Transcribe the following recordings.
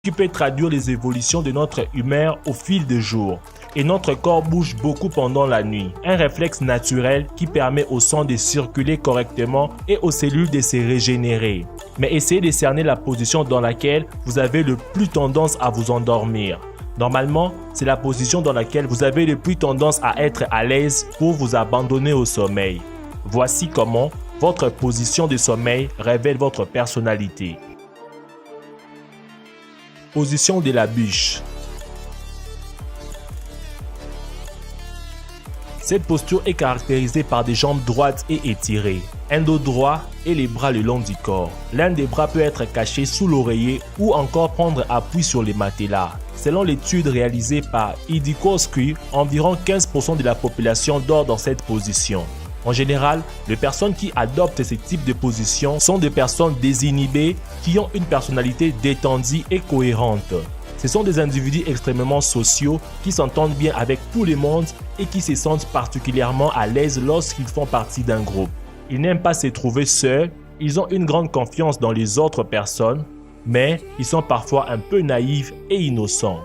qui peut traduire les évolutions de notre humeur au fil des jours. Et notre corps bouge beaucoup pendant la nuit. Un réflexe naturel qui permet au sang de circuler correctement et aux cellules de se régénérer. Mais essayez de cerner la position dans laquelle vous avez le plus tendance à vous endormir. Normalement, c'est la position dans laquelle vous avez le plus tendance à être à l'aise pour vous abandonner au sommeil. Voici comment votre position de sommeil révèle votre personnalité. Position de la bûche. Cette posture est caractérisée par des jambes droites et étirées, un dos droit et les bras le long du corps. L'un des bras peut être caché sous l'oreiller ou encore prendre appui sur les matelas. Selon l'étude réalisée par Idikowski, environ 15% de la population dort dans cette position. En général, les personnes qui adoptent ce type de position sont des personnes désinhibées qui ont une personnalité détendue et cohérente. Ce sont des individus extrêmement sociaux qui s'entendent bien avec tout le monde et qui se sentent particulièrement à l'aise lorsqu'ils font partie d'un groupe. Ils n'aiment pas se trouver seuls, ils ont une grande confiance dans les autres personnes, mais ils sont parfois un peu naïfs et innocents.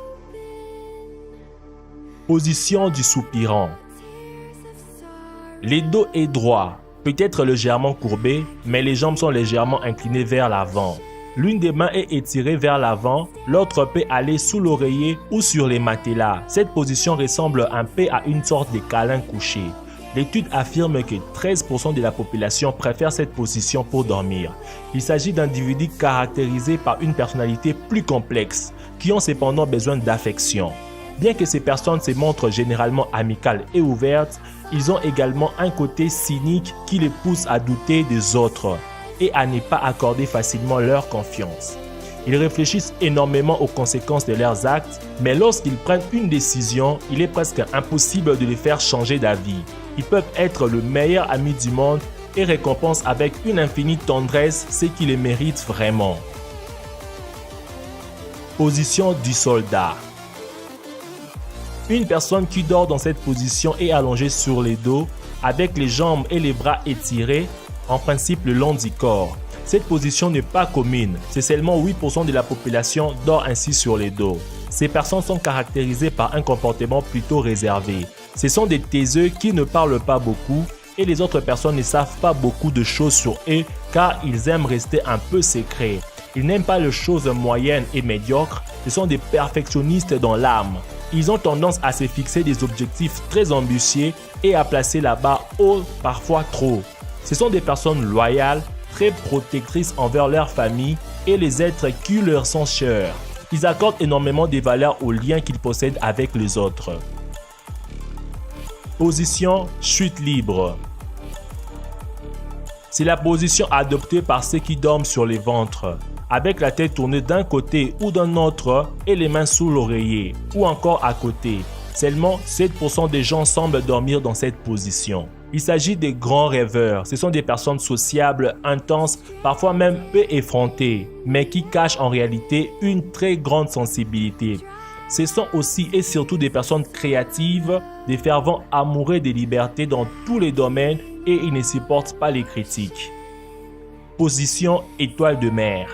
Position du soupirant. Le dos est droit, peut-être légèrement courbé, mais les jambes sont légèrement inclinées vers l'avant. L'une des mains est étirée vers l'avant, l'autre peut aller sous l'oreiller ou sur les matelas. Cette position ressemble un peu à une sorte de câlin couché. L'étude affirme que 13% de la population préfère cette position pour dormir. Il s'agit d'individus caractérisés par une personnalité plus complexe, qui ont cependant besoin d'affection. Bien que ces personnes se montrent généralement amicales et ouvertes, ils ont également un côté cynique qui les pousse à douter des autres et à ne pas accorder facilement leur confiance. Ils réfléchissent énormément aux conséquences de leurs actes, mais lorsqu'ils prennent une décision, il est presque impossible de les faire changer d'avis. Ils peuvent être le meilleur ami du monde et récompensent avec une infinie tendresse ce qui les mérite vraiment. Position du soldat. Une personne qui dort dans cette position est allongée sur le dos, avec les jambes et les bras étirés, en principe le long du corps. Cette position n'est pas commune, c'est seulement 8% de la population dort ainsi sur le dos. Ces personnes sont caractérisées par un comportement plutôt réservé. Ce sont des taiseux qui ne parlent pas beaucoup et les autres personnes ne savent pas beaucoup de choses sur eux car ils aiment rester un peu secrets. Ils n'aiment pas les choses moyennes et médiocres, ce sont des perfectionnistes dans l'âme. Ils ont tendance à se fixer des objectifs très ambitieux et à placer la barre haut, parfois trop. Ce sont des personnes loyales, très protectrices envers leur famille et les êtres qui leur sont chers. Ils accordent énormément de valeur aux liens qu'ils possèdent avec les autres. Position chute libre. C'est la position adoptée par ceux qui dorment sur le ventre, avec la tête tournée d'un côté ou d'un autre et les mains sous l'oreiller, ou encore à côté. Seulement 7% des gens semblent dormir dans cette position. Il s'agit des grands rêveurs. Ce sont des personnes sociables, intenses, parfois même peu effrontées, mais qui cachent en réalité une très grande sensibilité. Ce sont aussi et surtout des personnes créatives, des fervents amoureux des libertés dans tous les domaines et ils ne supportent pas les critiques. Position étoile de mer.